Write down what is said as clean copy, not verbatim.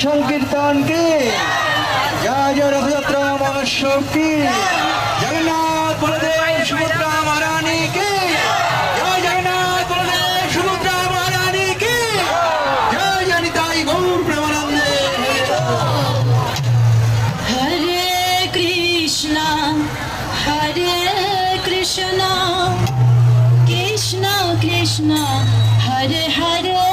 সংকীর্তন কি, জয় জয় রথযাত্রা মহোৎসব কি, জগন্নাথ বলদেব সুভদ্রা মহারানী কি, জয় জগন্নাথ বলদেব সুভদ্রা মহারানী কি, জয় জয় নিতাই গৌর প্রেমানন্দে। হরে কৃষ্ণ কৃষ্ণ কৃষ্ণ হরে হরে